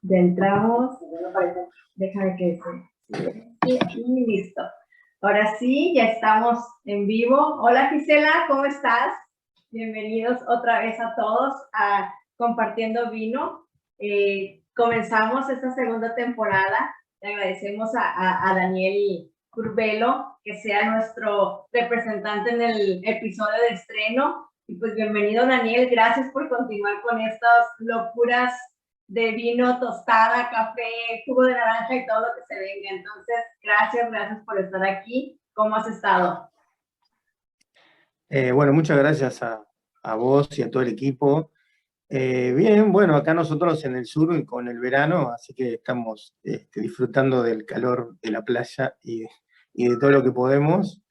Ya entramos, déjame que y listo. Ahora sí, ya estamos en vivo. Hola Gisela, ¿cómo estás? Bienvenidos otra vez a todos a Compartiendo Vino. Comenzamos esta segunda temporada. Le agradecemos a Daniel Curbelo que sea nuestro representante en el episodio de estreno. Y pues bienvenido Daniel, gracias por continuar con estas locuras de vino, tostada, café, jugo de naranja y todo lo que se venga. Entonces, gracias por estar aquí. ¿Cómo has estado? Bueno, muchas gracias a vos y a todo el equipo. Bien, bueno, acá nosotros en el sur y con el verano, así que estamos disfrutando del calor de la playa y de todo lo que podemos,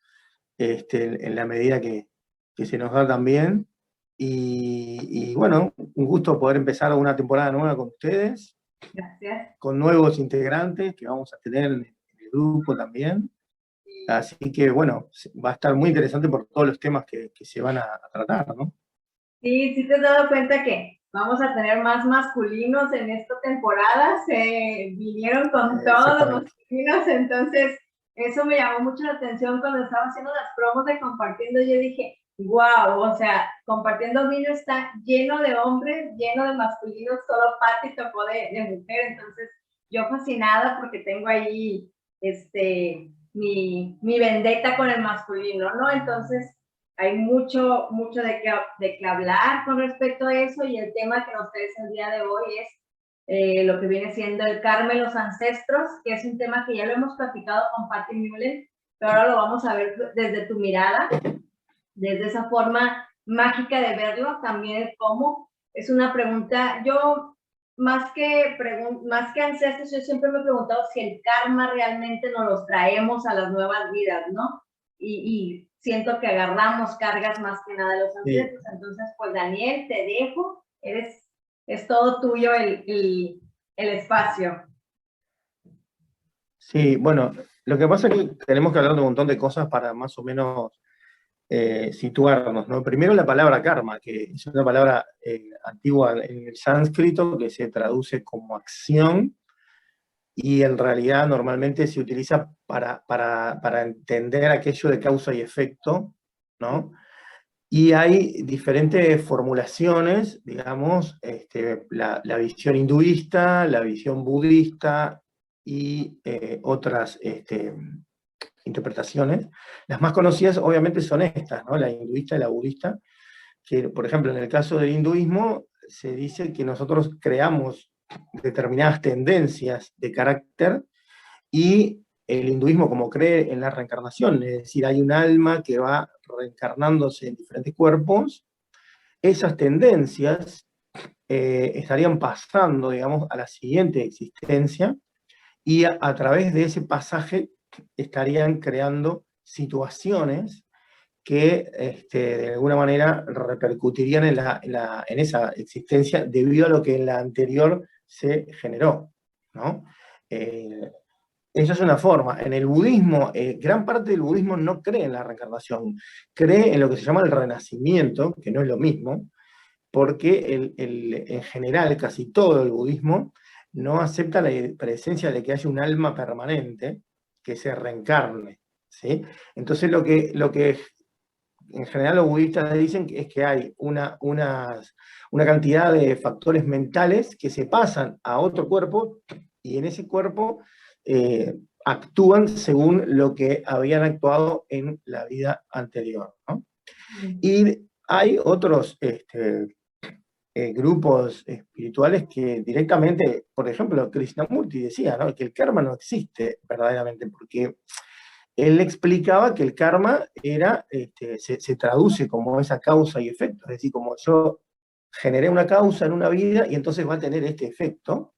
en la medida que se nos da también. Y bueno, un gusto poder empezar una temporada nueva con ustedes, Gracias. con nuevos integrantes que vamos a tener en el grupo también. Así que bueno, va a estar muy interesante por todos los temas que se van a tratar, ¿no? Sí, sí te has dado cuenta que vamos a tener más masculinos en esta temporada. Se vinieron con todos los masculinos, entonces eso me llamó mucho la atención cuando estaba haciendo las promos de Compartiendo. Yo dije, wow, o sea, Compartiendo Vino está lleno de hombres, lleno de masculinos, solo Pati tocó de mujer. Entonces yo fascinada porque tengo ahí mi vendetta con el masculino, ¿no? Entonces hay mucho de qué hablar con respecto a eso, y el tema que nos traes el día de hoy es lo que viene siendo el karma y los ancestros, que es un tema que ya lo hemos platicado con Patti Mullen, pero ahora lo vamos a ver desde tu mirada, desde esa forma mágica de verlo, también cómo es una pregunta. Yo, más que ancestros, yo siempre me he preguntado si el karma realmente nos los traemos a las nuevas vidas, ¿no? Y siento que agarramos cargas más que nada de los ancestros. Sí. Entonces, pues Daniel, te dejo, es todo tuyo el espacio. Sí, bueno, lo que pasa es que tenemos que hablar de un montón de cosas para más o menos situarnos, ¿no? Primero la palabra karma, que es una palabra antigua en el sánscrito que se traduce como acción y en realidad normalmente se utiliza para entender aquello de causa y efecto, ¿no? Y hay diferentes formulaciones, digamos, la visión hinduista, la visión budista y otras interpretaciones. Las más conocidas obviamente son estas, ¿no? La hinduista y la budista, que por ejemplo en el caso del hinduismo se dice que nosotros creamos determinadas tendencias de carácter y el hinduismo como cree en la reencarnación, es decir, hay un alma que va reencarnándose en diferentes cuerpos, esas tendencias estarían pasando, digamos, a la siguiente existencia y a través de ese pasaje estarían creando situaciones que de alguna manera repercutirían en esa existencia debido a lo que en la anterior se generó, ¿no? Esa es una forma. En el budismo, gran parte del budismo no cree en la reencarnación, cree en lo que se llama el renacimiento, que no es lo mismo, porque en general casi todo el budismo no acepta la presencia de que haya un alma permanente que se reencarne, ¿sí? Entonces lo que en general los budistas dicen es que hay una cantidad de factores mentales que se pasan a otro cuerpo y en ese cuerpo actúan según lo que habían actuado en la vida anterior, ¿no? Y hay otros grupos espirituales que directamente, por ejemplo, Krishnamurti decía, ¿no?, que el karma no existe verdaderamente, porque él explicaba que el karma era, se traduce como esa causa y efecto, es decir, como yo generé una causa en una vida y entonces va a tener este efecto.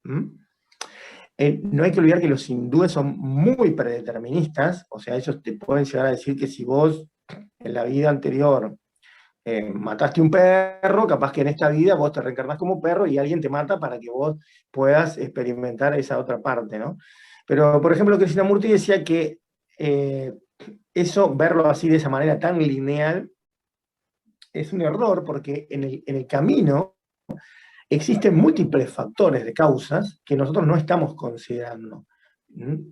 No hay que olvidar que los hindúes son muy predeterministas, o sea, ellos te pueden llegar a decir que si vos en la vida anterior mataste un perro, capaz que en esta vida vos te reencarnás como perro y alguien te mata para que vos puedas experimentar esa otra parte, ¿no? Pero, por ejemplo, Krishnamurti decía que eso, verlo así de esa manera tan lineal, es un error, porque en el camino existen múltiples factores de causas que nosotros no estamos considerando.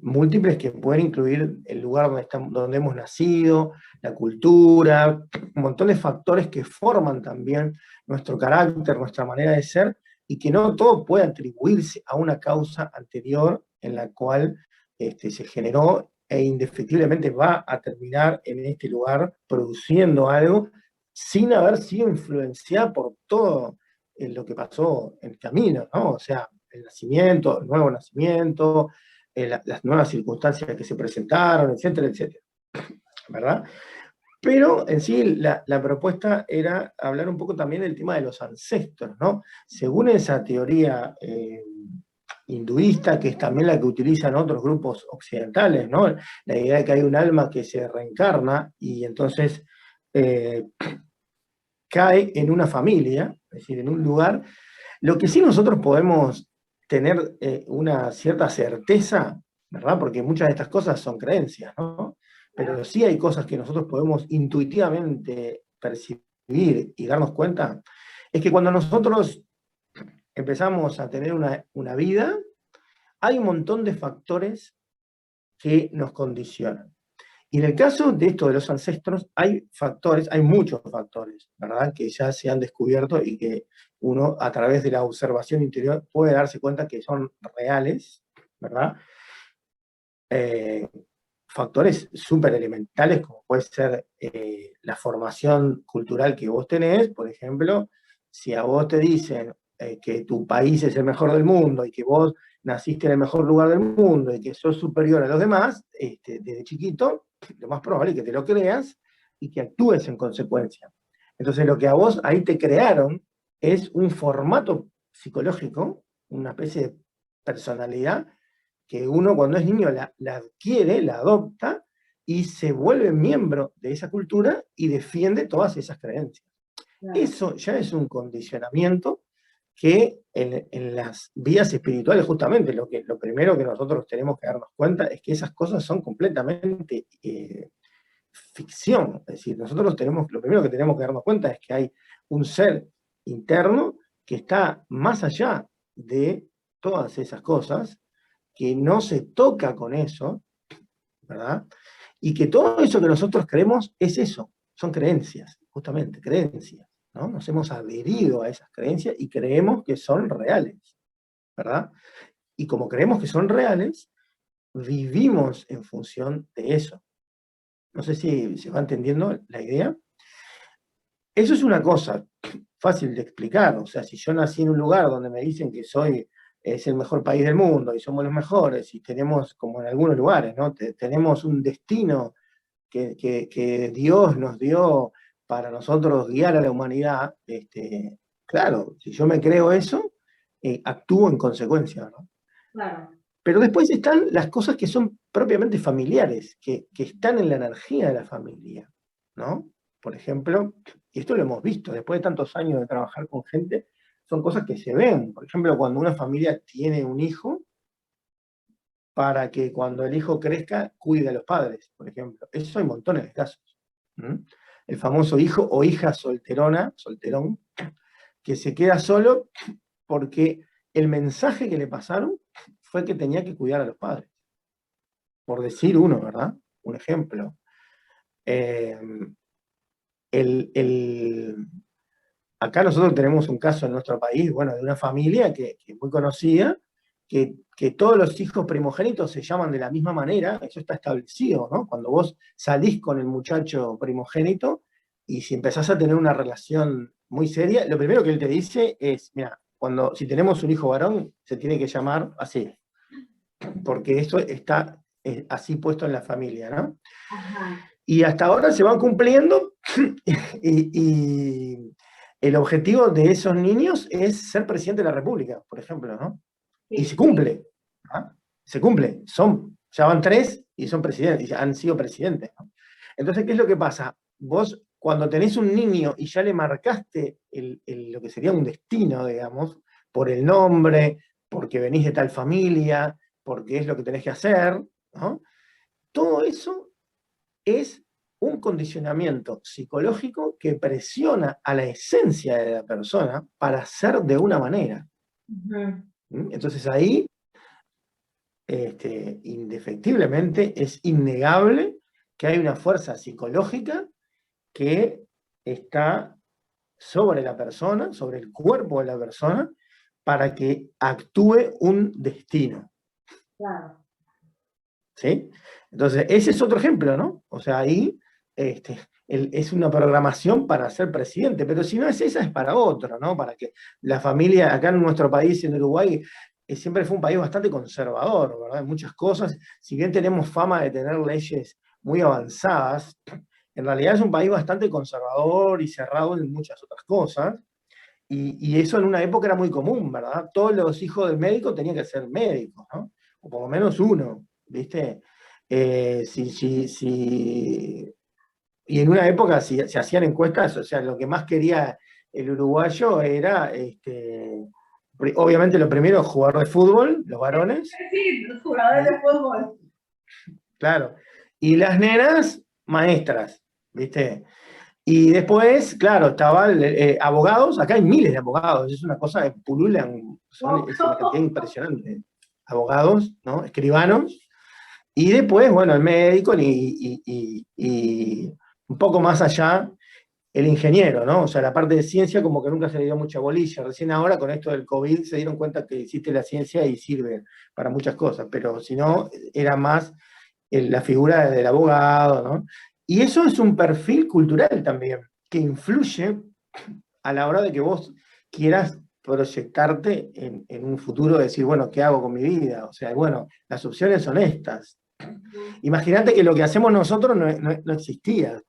Múltiples que pueden incluir el lugar donde hemos nacido, la cultura, un montón de factores que forman también nuestro carácter, nuestra manera de ser, y que no todo puede atribuirse a una causa anterior en la cual se generó e indefectiblemente va a terminar en este lugar produciendo algo sin haber sido influenciada por todo lo que pasó en el camino, ¿no? O sea, el nacimiento, el nuevo nacimiento, las nuevas circunstancias que se presentaron, etcétera, etcétera, ¿verdad? Pero en sí la propuesta era hablar un poco también del tema de los ancestros, ¿no? Según esa teoría hinduista, que es también la que utilizan otros grupos occidentales, ¿no? La idea de que hay un alma que se reencarna y entonces cae en una familia, es decir, en un lugar. Lo que sí nosotros podemos tener una cierta certeza, ¿verdad? Porque muchas de estas cosas son creencias, ¿no? Pero sí hay cosas que nosotros podemos intuitivamente percibir y darnos cuenta, es que cuando nosotros empezamos a tener una vida, hay un montón de factores que nos condicionan. Y en el caso de esto de los ancestros, hay factores, hay muchos factores, ¿verdad? Que ya se han descubierto y que uno a través de la observación interior puede darse cuenta que son reales, ¿verdad? Factores súper elementales como puede ser la formación cultural que vos tenés, por ejemplo, si a vos te dicen que tu país es el mejor del mundo y que vos naciste en el mejor lugar del mundo y que sos superior a los demás, desde chiquito, lo más probable es que te lo creas y que actúes en consecuencia. Entonces lo que a vos ahí te crearon es un formato psicológico, una especie de personalidad que uno cuando es niño la adquiere, la adopta y se vuelve miembro de esa cultura y defiende todas esas creencias. Claro. Eso ya es un condicionamiento que en las vías espirituales justamente lo primero que nosotros tenemos que darnos cuenta es que esas cosas son completamente ficción. Es decir, nosotros lo primero que tenemos que darnos cuenta es que hay un ser interno que está más allá de todas esas cosas, que no se toca con eso, ¿verdad? Y que todo eso que nosotros creemos es eso, son creencias, justamente, creencias, ¿no? Nos hemos adherido a esas creencias y creemos que son reales, ¿verdad? Y como creemos que son reales, vivimos en función de eso. No sé si se va entendiendo la idea. Eso es una cosa fácil de explicar, o sea, si yo nací en un lugar donde me dicen que es el mejor país del mundo y somos los mejores y tenemos, como en algunos lugares, ¿no? Tenemos un destino que Dios nos dio para nosotros guiar a la humanidad, claro, si yo me creo eso, actúo en consecuencia, ¿no? Claro. Pero después están las cosas que son propiamente familiares, que están en la energía de la familia, ¿no? Por ejemplo, y esto lo hemos visto, después de tantos años de trabajar con gente, son cosas que se ven. Por ejemplo, cuando una familia tiene un hijo, para que cuando el hijo crezca, cuide a los padres, por ejemplo. Eso hay montones de casos. El famoso hijo o hija solterona, solterón, que se queda solo porque el mensaje que le pasaron fue que tenía que cuidar a los padres. Por decir uno, ¿verdad? Un ejemplo. Acá nosotros tenemos un caso en nuestro país, bueno, de una familia que es muy conocida, que todos los hijos primogénitos se llaman de la misma manera, eso está establecido, ¿no? Cuando vos salís con el muchacho primogénito y si empezás a tener una relación muy seria, lo primero que él te dice es, mira, si tenemos un hijo varón, se tiene que llamar así, porque eso está así puesto en la familia, ¿no? Ajá. Y hasta ahora se van cumpliendo y el objetivo de esos niños es ser presidente de la República, por ejemplo, ¿no? Sí. Y se cumple, ¿no? Se cumple, ya van 3 y son presidentes, y han sido presidentes, ¿no? Entonces, ¿qué es lo que pasa? Vos, cuando tenés un niño y ya le marcaste lo que sería un destino, digamos, por el nombre, porque venís de tal familia, porque es lo que tenés que hacer, ¿no? Todo eso es un condicionamiento psicológico que presiona a la esencia de la persona para ser de una manera. Entonces ahí, indefectiblemente, es innegable que hay una fuerza psicológica que está sobre la persona, sobre el cuerpo de la persona, para que actúe un destino. Claro. ¿Sí? Entonces, ese es otro ejemplo, ¿no? O sea, ahí es una programación para ser presidente, pero si no es esa, es para otro, ¿no? Para que la familia, acá en nuestro país, en Uruguay, siempre fue un país bastante conservador, ¿verdad? En muchas cosas, si bien tenemos fama de tener leyes muy avanzadas, en realidad es un país bastante conservador y cerrado en muchas otras cosas, y eso en una época era muy común, ¿verdad? Todos los hijos del médico tenían que ser médicos, ¿no? O por lo menos uno, ¿viste? Y en una época se hacían encuestas, o sea, lo que más quería el uruguayo era, obviamente lo primero, jugar de fútbol, los varones. Sí, los jugadores de fútbol. Claro. Y las nenas, maestras, ¿viste? Y después, claro, estaban abogados, acá hay miles de abogados, es una cosa que pululan, es una cantidad impresionante. Abogados, ¿no? Escribanos, y después, bueno, el médico y un poco más allá, el ingeniero, ¿no? O sea, la parte de ciencia como que nunca se le dio mucha bolilla. Recién ahora con esto del COVID se dieron cuenta que existe la ciencia y sirve para muchas cosas, pero si no, era más la figura del abogado, ¿no? Y eso es un perfil cultural también, que influye a la hora de que vos quieras proyectarte en un futuro, decir, bueno, ¿qué hago con mi vida? O sea, bueno, las opciones son estas. Imagínate que lo que hacemos nosotros no existía.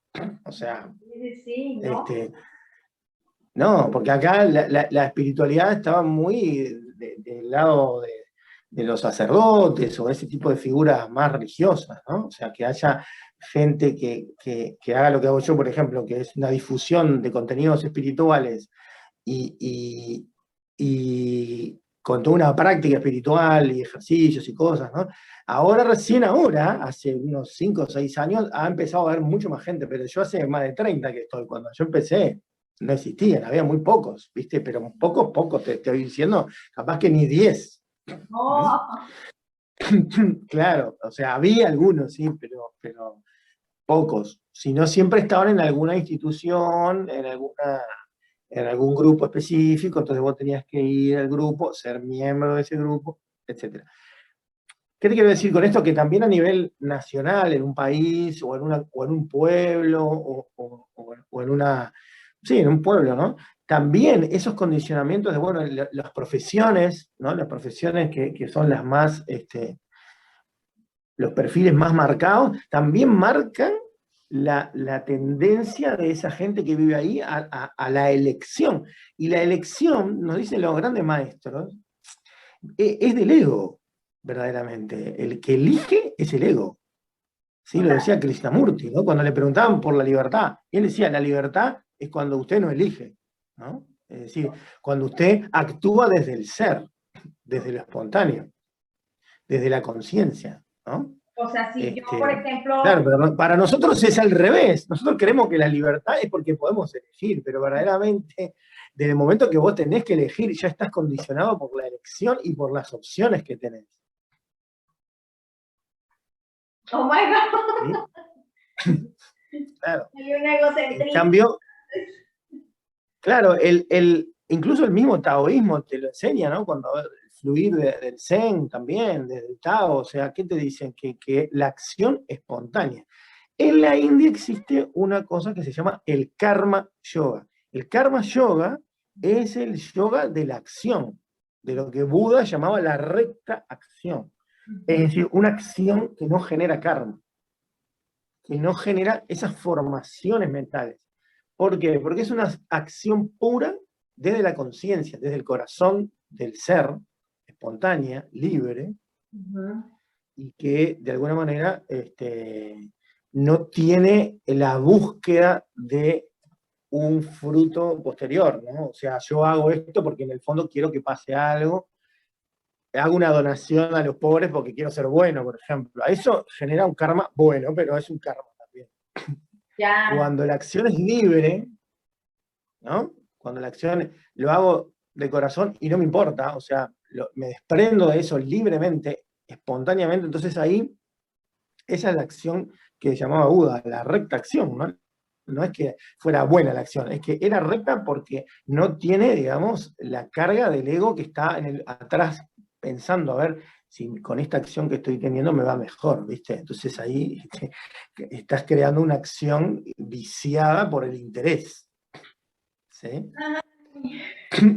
O sea, Sí, ¿no? no, porque acá la espiritualidad estaba muy del lado de los sacerdotes o ese tipo de figuras más religiosas, ¿no? O sea, que haya gente que haga lo que hago yo, por ejemplo, que es una difusión de contenidos espirituales y, con toda una práctica espiritual y ejercicios y cosas, ¿no? Ahora, recién ahora, hace unos 5 o 6 años, ha empezado a haber mucho más gente, pero yo hace más de 30 que estoy. Cuando yo empecé, no existían, había muy pocos, ¿viste? Pero pocos, te estoy diciendo, capaz que ni 10. Oh. Claro, o sea, había algunos, sí, pero pocos. Si no, siempre estaban en alguna institución, en algún grupo específico, entonces vos tenías que ir al grupo, ser miembro de ese grupo, etc. ¿Qué te quiero decir con esto? Que también a nivel nacional, en un país, o en un pueblo, o en una, sí, en un pueblo, ¿no? También esos condicionamientos de, bueno, las profesiones, ¿no? Las profesiones que son las más, los perfiles más marcados, también marcan la tendencia de esa gente que vive ahí a la elección. Y la elección, nos dicen los grandes maestros, es del ego, verdaderamente. El que elige es el ego. ¿Sí? Lo decía Krishnamurti, ¿no? Cuando le preguntaban por la libertad. Él decía, la libertad es cuando usted no elige, ¿no? Es decir, cuando usted actúa desde el ser, desde lo espontáneo, desde la conciencia, ¿no? O sea, si yo, por ejemplo, Claro, pero para nosotros es al revés. Nosotros creemos que la libertad es porque podemos elegir, pero verdaderamente, desde el momento que vos tenés que elegir, ya estás condicionado por la elección y por las opciones que tenés. oh my God, ¿Sí? Claro. hay un egocentrismo. En cambio, claro, incluso el mismo taoísmo te lo enseña, ¿no? Cuando fluir del Zen también, desde el Tao, o sea, ¿qué te dicen? Que la acción espontánea. En la India existe una cosa que se llama el karma yoga. El karma yoga es el yoga de la acción, de lo que Buda llamaba la recta acción. Es decir, una acción que no genera karma, que no genera esas formaciones mentales. ¿Por qué? Porque es una acción pura desde la conciencia, desde el corazón del ser, espontánea, libre, y que de alguna manera no tiene la búsqueda de un fruto posterior, ¿no? O sea, yo hago esto porque en el fondo quiero que pase algo, hago una donación a los pobres porque quiero ser bueno, por ejemplo. Eso genera un karma bueno, pero es un karma también. Ya. Cuando la acción es libre, ¿no? Cuando la acción lo hago de corazón y no me importa, o sea, me desprendo de eso libremente, espontáneamente, entonces ahí, esa es la acción que llamaba Buda, la recta acción, ¿no? No es que fuera buena la acción, es que era recta porque no tiene, digamos, la carga del ego que está atrás pensando, a ver si con esta acción que estoy teniendo me va mejor, ¿viste? Entonces ahí estás creando una acción viciada por el interés, ¿sí?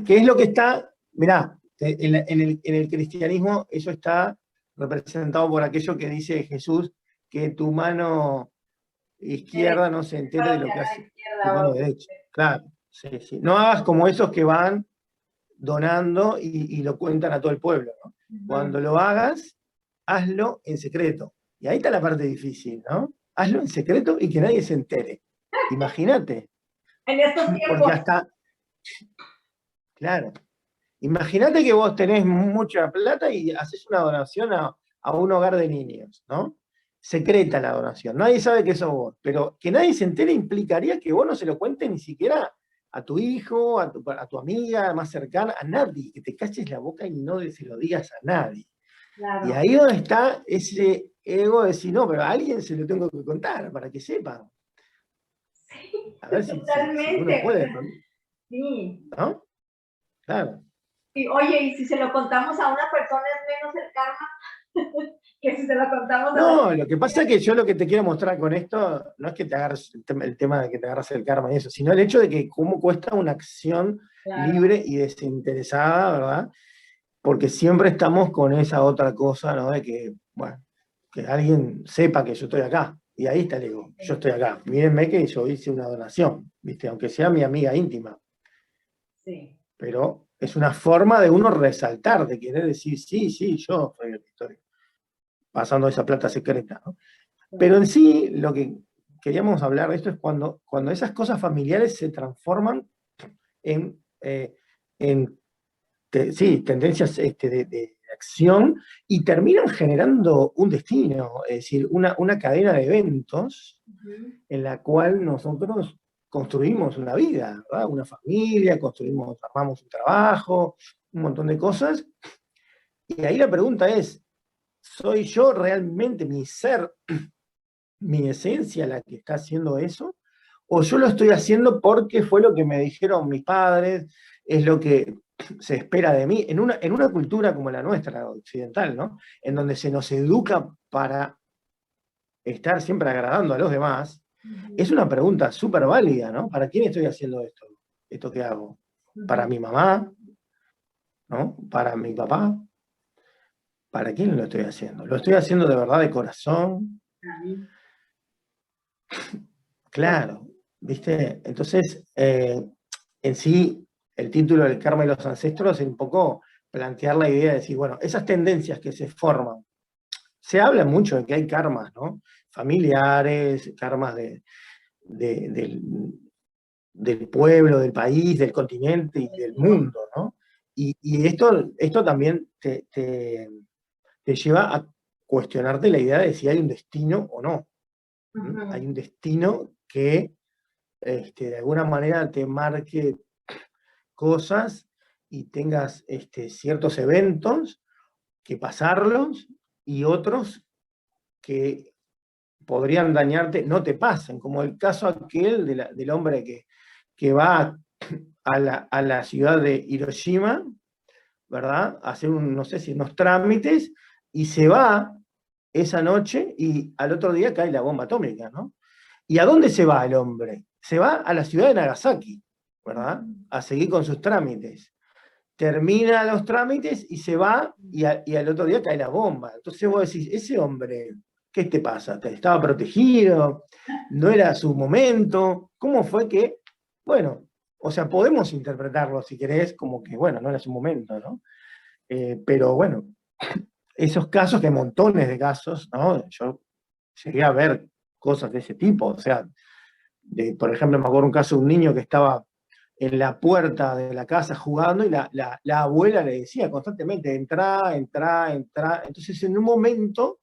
¿Qué es lo que está? Mirá, en el cristianismo eso está representado por aquello que dice Jesús, que tu mano izquierda no se entere de lo que hace tu mano derecha. Claro, sí, sí. No hagas como esos que van donando y lo cuentan a todo el pueblo, ¿no? Cuando lo hagas, hazlo en secreto. Y ahí está la parte difícil, ¿no? Hazlo en secreto y que nadie se entere. Imagínate. En estos Porque tiempos. hasta, claro, imagínate que vos tenés mucha plata y haces una donación a un hogar de niños, ¿no? Secreta la donación, nadie sabe que sos vos, pero que nadie se entere implicaría que vos no se lo cuentes ni siquiera a tu hijo, a tu amiga más cercana, a nadie, que te calles la boca y no se lo digas a nadie. Claro. Y ahí donde está ese ego de decir, no, pero a alguien se lo tengo que contar para que sepan. Sí, A ver si uno puede, sí. ¿no? Claro. Y, oye, y si se lo contamos a una persona es menos el karma que si se lo contamos a No, lo que pasa es que yo lo que te quiero mostrar con esto no es que te agarres el tema de que te agarras el karma y eso, sino el hecho de que cómo cuesta una acción libre y desinteresada, ¿verdad? Porque siempre estamos con esa otra cosa, ¿no? De que, bueno, que alguien sepa que yo estoy acá. Y ahí está el ego, yo estoy acá. Mírenme que yo hice una donación, ¿viste? Aunque sea mi amiga íntima. Sí. Pero es una forma de uno resaltar, de querer decir, sí, sí, yo soy el que estoy pasando esa plata secreta, ¿no? Pero en sí, lo que queríamos hablar de esto es cuando esas cosas familiares se transforman en, sí, tendencias de acción y terminan generando un destino, es decir, una cadena de eventos en la cual nosotros construimos una vida, ¿verdad? Una familia, armamos un trabajo, un montón de cosas. Y ahí la pregunta es, ¿soy yo realmente mi ser, mi esencia la que está haciendo eso? ¿O yo lo estoy haciendo porque fue lo que me dijeron mis padres, es lo que se espera de mí, en una cultura como la nuestra, la occidental, ¿no? En donde se nos educa para estar siempre agradando a los demás, es una pregunta súper válida, ¿no? ¿Para quién estoy haciendo esto? ¿Esto que hago? ¿Para mi mamá? ¿No? ¿Para mi papá? ¿Para quién lo estoy haciendo? ¿Lo estoy haciendo de verdad de corazón? Claro, ¿viste? Entonces, en sí, el título del karma y los ancestros es un poco plantear la idea de decir, bueno, esas tendencias que se forman, se habla mucho de que hay karmas, ¿no? Familiares, karmas del pueblo, del país, del continente y del mundo, ¿no? Y esto también te lleva a cuestionarte la idea de si hay un destino o no. Hay un destino que de alguna manera te marque cosas y tengas ciertos eventos que pasarlos y otros que podrían dañarte, no te pasen, como el caso aquel del hombre que va a la ciudad de Hiroshima, ¿verdad? A hacer, no sé si unos trámites, y se va esa noche y al otro día cae la bomba atómica, ¿no? ¿Y a dónde se va el hombre? Se va a la ciudad de Nagasaki, ¿verdad? A seguir con sus trámites. Termina los trámites y se va y al otro día cae la bomba. Entonces vos decís, ese hombre, ¿qué te pasa? ¿Estaba protegido? ¿No era su momento? ¿Cómo fue que, bueno, o sea, podemos interpretarlo si querés como que, bueno, no era su momento, ¿no? Pero bueno, esos casos, que hay montones de casos, ¿no? Yo llegué a ver cosas de ese tipo, o sea, por ejemplo, me acuerdo un caso de un niño que estaba en la puerta de la casa jugando y la abuela le decía constantemente, entra, entra, entra. Entonces en un momento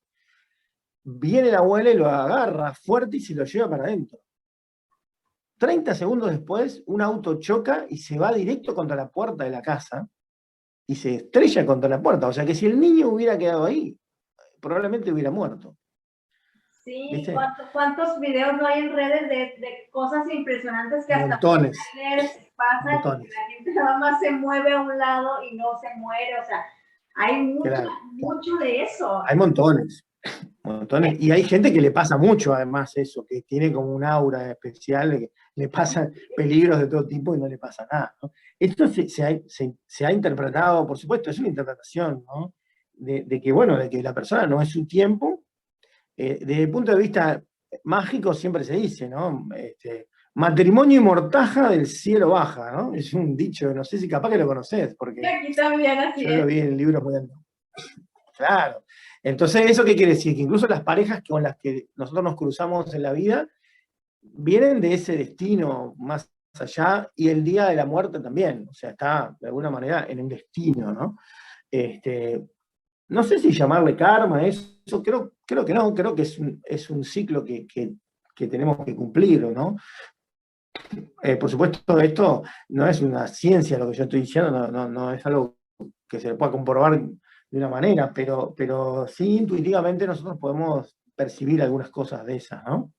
viene la abuela y lo agarra fuerte y se lo lleva para adentro. 30 segundos después, un auto choca y se va directo contra la puerta de la casa y se estrella contra la puerta. O sea que si el niño hubiera quedado ahí, probablemente hubiera muerto. Sí, ¿Viste? ¿cuántos videos no hay en redes de cosas impresionantes que hasta Montones. pasan y Montones. que la gente nada más se mueve a un lado y no se muere? O sea, hay mucho de eso. Hay montones. Montones. Y hay gente que le pasa mucho, además, eso, que tiene como un aura especial, que le pasan peligros de todo tipo y no le pasa nada, ¿no? Esto se ha interpretado, por supuesto, es una interpretación, ¿no? De que, bueno, de que la persona no es su tiempo. Desde el punto de vista mágico siempre se dice, ¿no? Matrimonio y mortaja del cielo baja, ¿no? Es un dicho, no sé si capaz que lo conocés, porque aquí también así yo lo vi en libros muy antiguos. Claro. Entonces, ¿eso qué quiere decir? Que incluso las parejas con las que nosotros nos cruzamos en la vida vienen de ese destino más allá, y el día de la muerte también. O sea, está de alguna manera en un destino, ¿no? No sé si llamarle karma, eso creo que no, creo que es un ciclo que tenemos que cumplir, ¿no? Por supuesto, esto no es una ciencia lo que yo estoy diciendo, no es algo que se pueda comprobar de una manera, pero sí intuitivamente nosotros podemos percibir algunas cosas de esas, ¿no?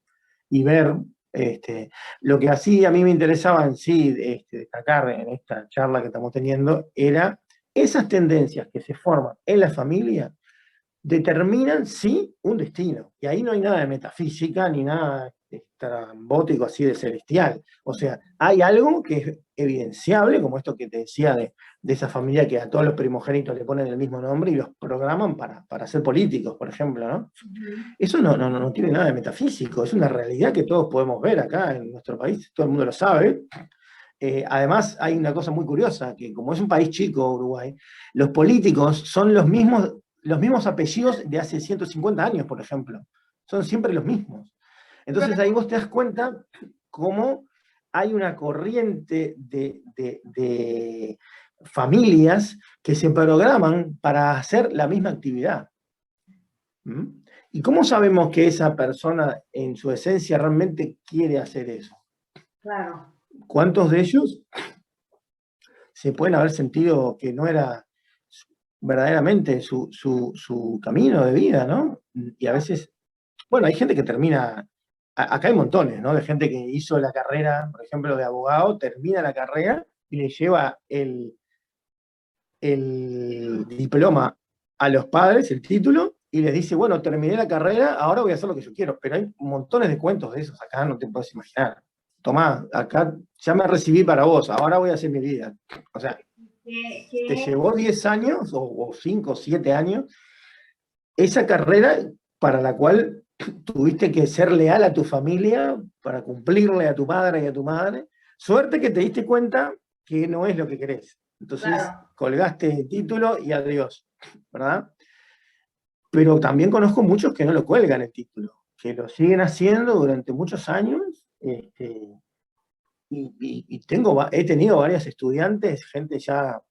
Y ver, lo que así a mí me interesaba en sí destacar en esta charla que estamos teniendo, era esas tendencias que se forman en la familia, determinan, sí, un destino. Y ahí no hay nada de metafísica ni nada estrambótico así de celestial. O sea, hay algo que es evidenciable, como esto que te decía de esa familia que a todos los primogénitos le ponen el mismo nombre y los programan para ser políticos, por ejemplo, ¿no? Eso no tiene nada de metafísico, es una realidad que todos podemos ver acá en nuestro país, todo el mundo lo sabe. Además, hay una cosa muy curiosa, que como es un país chico, Uruguay, los políticos son los mismos apellidos de hace 150 años, por ejemplo. Son siempre los mismos. Entonces ahí vos te das cuenta cómo hay una corriente de familias que se programan para hacer la misma actividad. ¿Mm? ¿Y cómo sabemos que esa persona en su esencia realmente quiere hacer eso? Claro. ¿Cuántos de ellos se pueden haber sentido que no era verdaderamente su camino de vida, ¿no? Y a veces, bueno, hay gente que termina, acá hay montones, ¿no? De gente que hizo la carrera, por ejemplo, de abogado, termina la carrera y le lleva el diploma a los padres, el título, y les dice, bueno, terminé la carrera, ahora voy a hacer lo que yo quiero. Pero hay montones de cuentos de esos acá, no te puedes imaginar. Tomá, acá ya me recibí para vos, ahora voy a hacer mi vida. O sea, te llevó 10 años, o 5 o 7 años, esa carrera para la cual tuviste que ser leal a tu familia, para cumplirle a tu padre y a tu madre. Suerte que te diste cuenta que no es lo que querés. Entonces, colgaste el título y adiós, ¿verdad? Pero también conozco muchos que no lo cuelgan el título, que lo siguen haciendo durante muchos años, y he tenido varias estudiantes, gente ya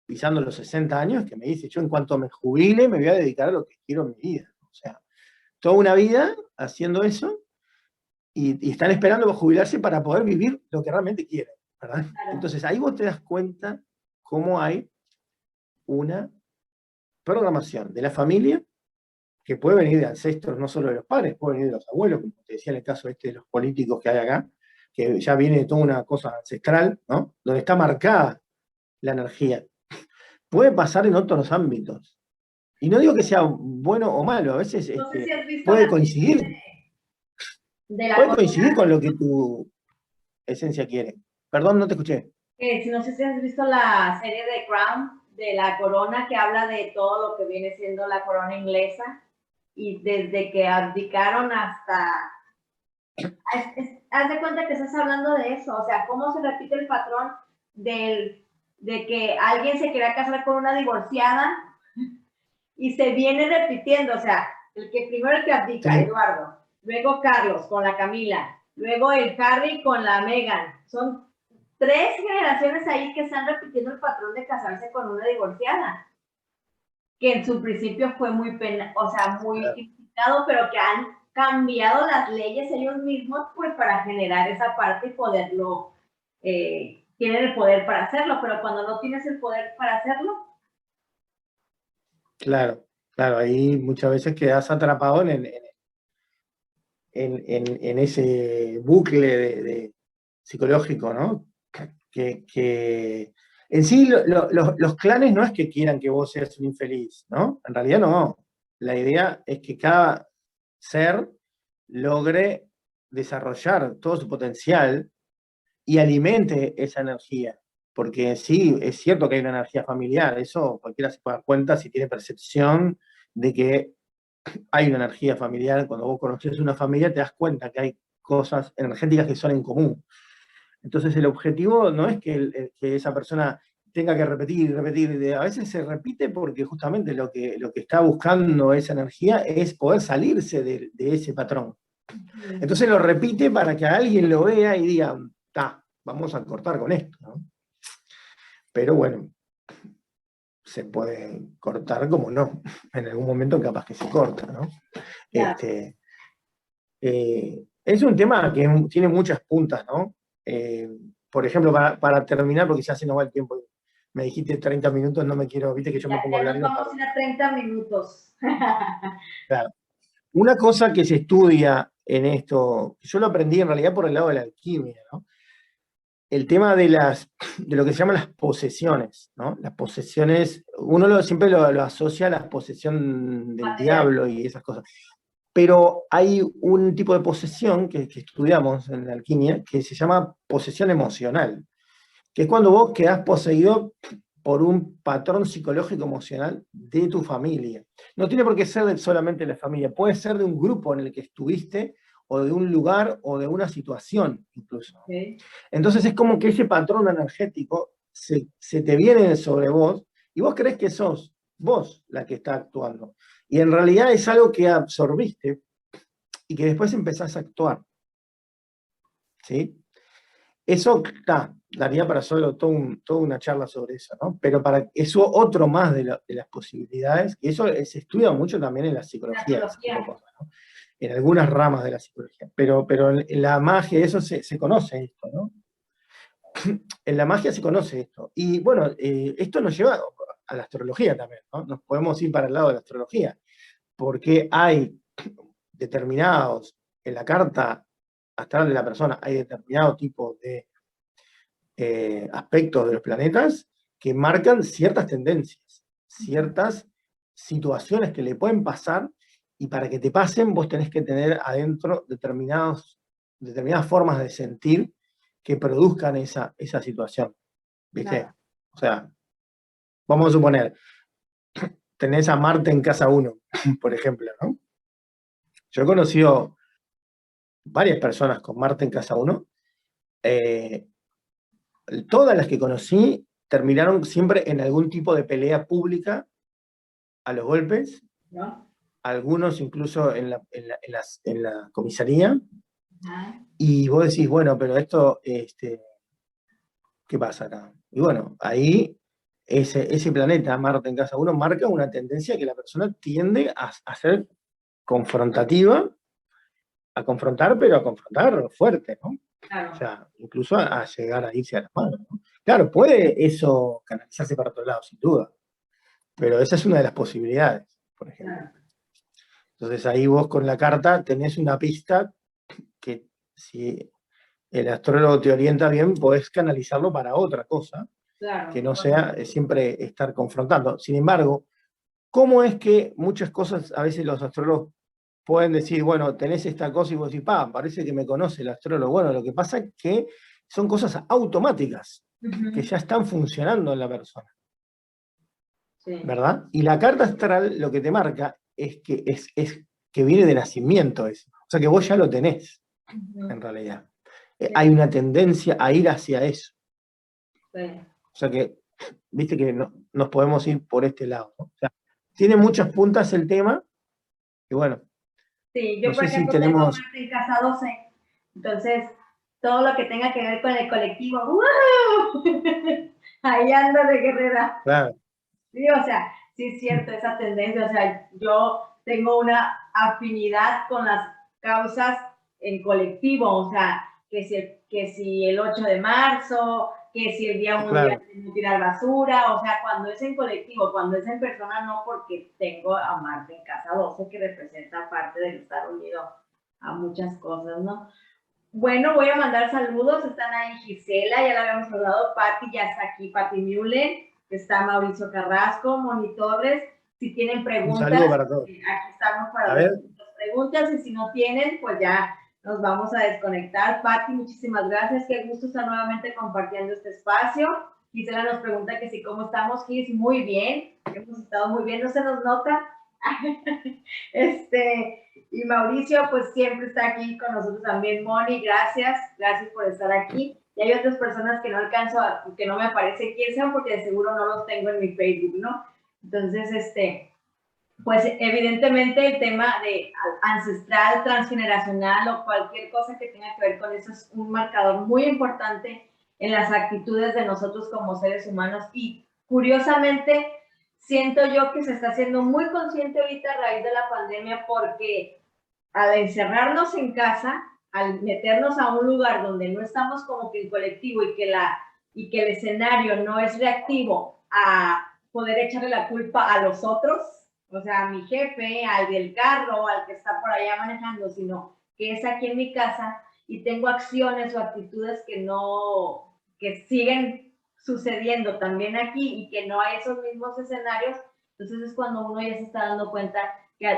pisando los 60 años, que me dice, yo en cuanto me jubile me voy a dedicar a lo que quiero en mi vida. O sea, toda una vida haciendo eso, y están esperando jubilarse para poder vivir lo que realmente quieren, ¿verdad? Entonces ahí vos te das cuenta cómo hay una programación de la familia que puede venir de ancestros, no solo de los padres, puede venir de los abuelos, como te decía en el caso de los políticos que hay acá, que ya viene de toda una cosa ancestral, ¿no? Donde está marcada la energía. Puede pasar en otros ámbitos. Y no digo que sea bueno o malo, a veces No sé si has visto puede coincidir. Puede coincidir con lo que tu esencia quiere. Perdón, no te escuché. No sé si has visto la serie de Crown, de la corona, que habla de todo lo que viene siendo la corona inglesa, y desde que abdicaron hasta... Haz de cuenta que estás hablando de eso, o sea, cómo se repite el patrón de que alguien se quería casar con una divorciada y se viene repitiendo, o sea, el que abdica, sí. Eduardo, luego Carlos con la Camila, luego el Harry con la Meghan. Son 3 generaciones ahí que están repitiendo el patrón de casarse con una divorciada, que en su principio fue muy muy criticado, pero que han cambiado las leyes ellos mismos pues para generar esa parte y poderlo, tienen el poder para hacerlo, pero cuando no tienes el poder para hacerlo. Claro, claro, ahí muchas veces quedas atrapado en ese bucle psicológico, ¿no? Que en sí los clanes no es que quieran que vos seas un infeliz, ¿no? En realidad no. La idea es que cada ser logre desarrollar todo su potencial y alimente esa energía. Porque sí, es cierto que hay una energía familiar, eso cualquiera se puede dar cuenta si tiene percepción de que hay una energía familiar. Cuando vos conoces una familia te das cuenta que hay cosas energéticas que son en común. Entonces el objetivo no es que esa persona tenga que repetir y repetir, a veces se repite porque justamente lo que está buscando esa energía es poder salirse de ese patrón. Entonces lo repite para que alguien lo vea y diga, vamos a cortar con esto, ¿no? Pero bueno, se puede cortar como no, en algún momento capaz que se corta, ¿no? Claro. Es un tema que tiene muchas puntas, ¿no? Por ejemplo, para terminar, porque ya se nos va el tiempo, me dijiste 30 minutos, no me quiero, viste que yo me pongo a hablar. Ya nos vamos a ir a 30 minutos. Claro. Una cosa que se estudia en esto, yo lo aprendí en realidad por el lado de la alquimia, ¿no? El tema de lo que se llaman las posesiones, ¿no? Las posesiones, uno siempre lo asocia a la posesión del diablo y esas cosas. Pero hay un tipo de posesión que estudiamos en la alquimia que se llama posesión emocional, que es cuando vos quedás poseído por un patrón psicológico emocional de tu familia. No tiene por qué ser solamente de la familia, puede ser de un grupo en el que estuviste, o de un lugar, o de una situación incluso. Okay. Entonces es como que ese patrón energético se te viene sobre vos, y vos crees que sos vos la que está actuando. Y en realidad es algo que absorbiste y que después empezás a actuar. ¿Sí? Eso daría para solo toda una charla sobre eso, ¿no? Pero para eso otro más de las posibilidades, que eso se estudia mucho también en la psicología. Cosas, ¿no? En algunas ramas de la psicología. Pero en la magia, eso se conoce esto, ¿no? En la magia se conoce esto. Y bueno, esto nos lleva a la astrología también, ¿no? Nos podemos ir para el lado de la astrología, porque hay determinados, en la carta astral de la persona, hay determinados tipos de aspectos de los planetas que marcan ciertas tendencias, ciertas situaciones que le pueden pasar, y para que te pasen vos tenés que tener adentro determinadas formas de sentir que produzcan esa situación, ¿viste? Claro. O sea, vamos a suponer, tenés a Marte en casa 1, por ejemplo, ¿no? Yo he conocido varias personas con Marte en casa 1, todas las que conocí terminaron siempre en algún tipo de pelea pública a los golpes, ¿no? Algunos incluso en la comisaría. Y vos decís, bueno, pero esto, ¿qué pasa acá? Y bueno, ahí ese planeta, Marte en casa 1, marca una tendencia que la persona tiende a ser confrontativa, a confrontar, pero a confrontar fuerte, ¿no? Claro. O sea, incluso a llegar a irse a las manos, ¿no? Claro, puede eso canalizarse para otro lado, sin duda, pero esa es una de las posibilidades, por ejemplo. Claro. Entonces ahí vos con la carta tenés una pista que, si el astrólogo te orienta bien, podés canalizarlo para otra cosa, claro, que no sea siempre estar confrontando. Sin embargo, ¿cómo es que muchas cosas, a veces los astrólogos pueden decir, bueno, tenés esta cosa y vos decís, parece que me conoce el astrólogo? Bueno, lo que pasa es que son cosas automáticas, que ya están funcionando en la persona. Sí. ¿Verdad? Y la carta astral lo que te marca es que viene de nacimiento eso. O sea que vos ya lo tenés, en realidad. Hay una tendencia a ir hacia eso. Sí. O sea que, viste que nos podemos ir por este lado, ¿no? O sea, tiene muchas puntas el tema, y bueno. Sí, yo por ejemplo tengo Marte en casa 12, entonces todo lo que tenga que ver con el colectivo, ahí ando de guerrera. Claro. Sí, o sea, sí es cierto esa tendencia, o sea, yo tengo una afinidad con las causas en colectivo, o sea, que si el 8 de marzo, que si el Día Mundial de no tirar basura, o sea, cuando es en colectivo, cuando es en persona, no, porque tengo a Marta en casa 12, que representa parte del estar unido a muchas cosas, ¿no? Bueno, voy a mandar saludos, están ahí Gisela, ya la habíamos saludado, Pati ya está aquí, Pati Müller, está Mauricio Carrasco, Moni Torres, si tienen preguntas, un saludo para todos. Aquí estamos para ver las preguntas, y si no tienen, pues ya nos vamos a desconectar. Pati, muchísimas gracias, qué gusto estar nuevamente compartiendo este espacio. Gisela nos pregunta que si cómo estamos, Gis, muy bien, hemos estado muy bien, no se nos nota. Y Mauricio, pues siempre está aquí con nosotros también. Moni, gracias por estar aquí. Y hay otras personas que no alcanzo, que no me aparece quién sean, porque de seguro no los tengo en mi Facebook, ¿no? Entonces, pues evidentemente el tema de ancestral, transgeneracional o cualquier cosa que tenga que ver con eso es un marcador muy importante en las actitudes de nosotros como seres humanos, y curiosamente siento yo que se está haciendo muy consciente ahorita a raíz de la pandemia, porque al encerrarnos en casa, al meternos a un lugar donde no estamos como que en colectivo y que el escenario no es reactivo a poder echarle la culpa a los otros, o sea, a mi jefe, al del carro, al que está por allá manejando, sino que es aquí en mi casa y tengo acciones o actitudes que siguen sucediendo también aquí y que no hay esos mismos escenarios. Entonces es cuando uno ya se está dando cuenta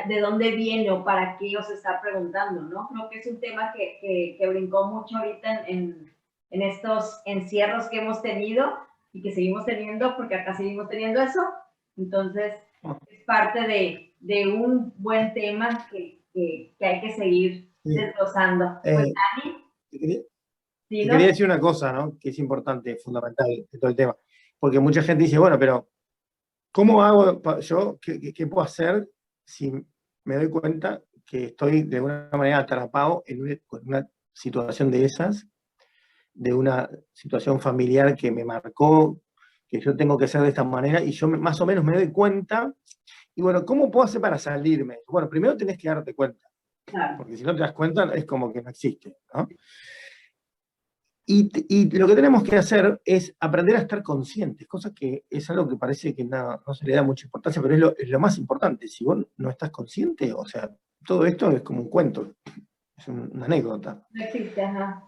de dónde viene o para qué os está preguntando, ¿no? Creo que es un tema que brincó mucho ahorita en estos encierros que hemos tenido y que seguimos teniendo, porque acá seguimos teniendo eso. Entonces, es parte de un buen tema que hay que seguir desglosando. Pues, Dani, te quería decir una cosa, ¿no? Que es importante, fundamental de todo el tema. Porque mucha gente dice, bueno, pero ¿cómo hago yo? ¿Qué puedo hacer si me doy cuenta que estoy de alguna manera atrapado en una situación de esas, de una situación familiar que me marcó, que yo tengo que ser de esta manera, y yo más o menos me doy cuenta, y bueno, ¿cómo puedo hacer para salirme? Bueno, primero tenés que darte cuenta, porque si no te das cuenta es como que no existe, ¿no? Y lo que tenemos que hacer es aprender a estar conscientes, cosa que es algo que parece que no se le da mucha importancia, pero es lo más importante. Si vos no estás consciente, o sea, todo esto es como un cuento, es una anécdota.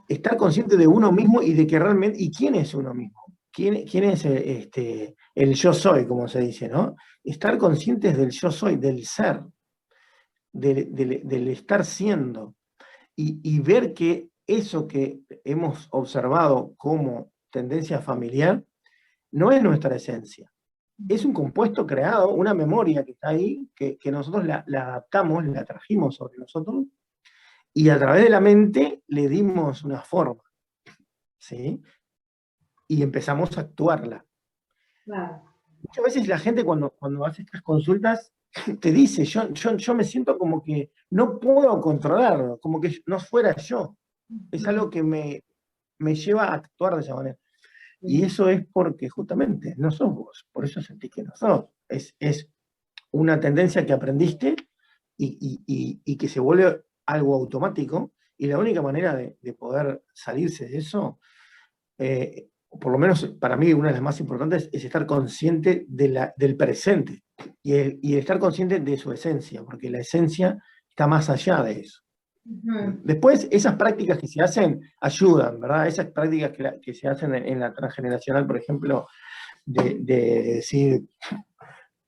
Estar consciente de uno mismo y de que realmente, ¿y quién es uno mismo? ¿Quién es el yo soy, como se dice, ¿no? Estar conscientes del yo soy, del ser, del estar siendo, y ver que eso que hemos observado como tendencia familiar no es nuestra esencia. Es un compuesto creado, una memoria que está ahí, que nosotros la adaptamos, la trajimos sobre nosotros, y a través de la mente le dimos una forma, ¿sí? Y empezamos a actuarla. Claro. Muchas veces la gente cuando hace estas consultas te dice, yo me siento como que no puedo controlarlo, como que no fuera yo. Es algo que me lleva a actuar de esa manera. Y eso es porque justamente no sos vos, por eso sentís que no sos. Es una tendencia que aprendiste y que se vuelve algo automático, y la única manera de poder salirse de eso, por lo menos para mí una de las más importantes, es estar consciente del presente y estar consciente de su esencia, porque la esencia está más allá de eso. Después, esas prácticas que se hacen ayudan, ¿verdad? Esas prácticas que se hacen en la transgeneracional, por ejemplo, de decir,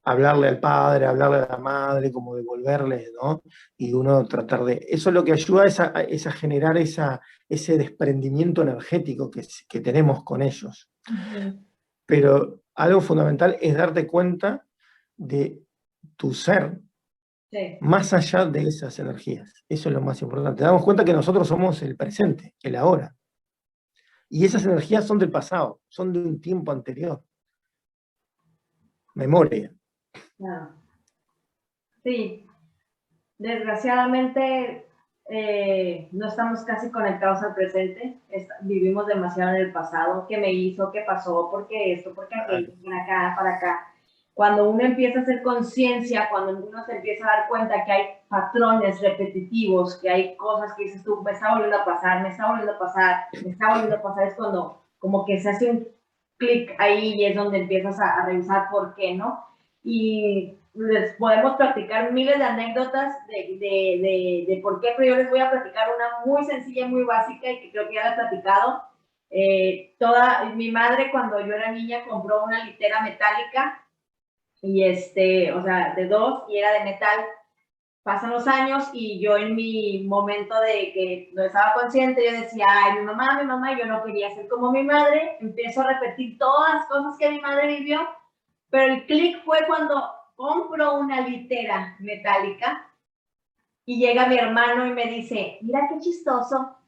hablarle al padre, hablarle a la madre, como devolverle, ¿no? Y uno tratar de... Eso es lo que ayuda es a generar ese desprendimiento energético que tenemos con ellos. Pero algo fundamental es darte cuenta de tu ser, más allá de esas energías. Eso es lo más importante. Damos cuenta que nosotros somos el presente, el ahora. Y esas energías son del pasado, son de un tiempo anterior. Memoria. Claro. Sí. Desgraciadamente no estamos casi conectados al presente. Vivimos demasiado en el pasado. ¿Qué me hizo? ¿Qué pasó? ¿Por qué esto? ¿Por qué aquello? Para acá, para acá. cuando uno empieza a hacer conciencia, cuando uno se empieza a dar cuenta que hay patrones repetitivos, que hay cosas que dices tú, me está volviendo a pasar, me está volviendo a pasar, me está volviendo a pasar, es cuando como que se hace un clic ahí y es donde empiezas a revisar por qué, ¿no? Y les podemos platicar miles de anécdotas de por qué, pero yo les voy a platicar una muy sencilla, muy básica y que creo que ya la he platicado. Mi madre cuando yo era niña compró una litera metálica y o sea, de 2 y era de metal. Pasan los años y yo en mi momento de que no estaba consciente, yo decía, ay, mi mamá, yo no quería ser como mi madre, empiezo a repetir todas las cosas que mi madre vivió, pero el clic fue cuando compro una litera metálica y llega mi hermano y me dice, mira qué chistoso,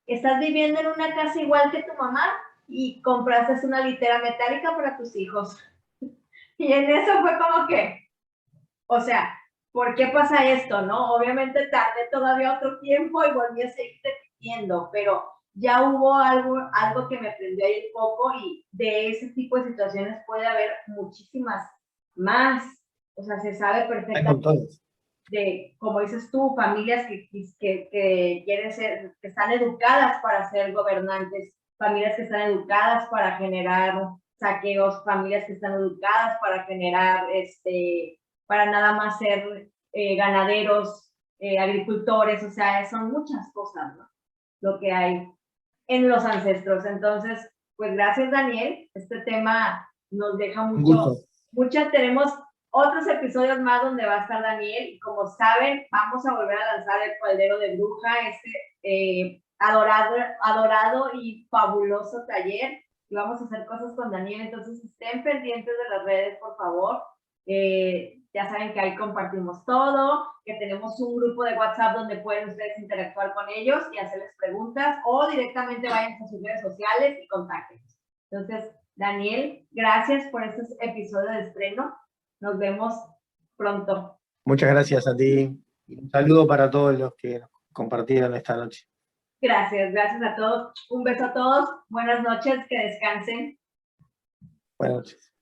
estás viviendo en una casa igual que tu mamá y compraste una litera metálica para tus hijos. Y en eso fue como que, o sea, ¿por qué pasa esto, no? Obviamente tardé todavía otro tiempo y volví a seguir repitiendo, pero ya hubo algo que me prendió ahí un poco y de ese tipo de situaciones puede haber muchísimas más. O sea, se sabe perfectamente de, como dices tú, familias que quieren ser, que están educadas para ser gobernantes, familias que están educadas para generar saqueos, familias que están educadas para generar, para nada más ser ganaderos, agricultores, o sea, son muchas cosas, ¿no? Lo que hay en los ancestros. Entonces, pues gracias, Daniel. Este tema nos deja tenemos otros episodios más donde va a estar Daniel y como saben, vamos a volver a lanzar el caldero de bruja, adorado y fabuloso taller y vamos a hacer cosas con Daniel, entonces estén pendientes de las redes, por favor. Ya saben que ahí compartimos todo, que tenemos un grupo de WhatsApp donde pueden ustedes interactuar con ellos y hacerles preguntas o directamente vayan a sus redes sociales y contáctenos. Entonces, Daniel, gracias por este episodio de estreno. Nos vemos pronto. Muchas gracias a ti. Un saludo para todos los que compartieron esta noche. Gracias a todos. Un beso a todos. Buenas noches, que descansen. Buenas noches.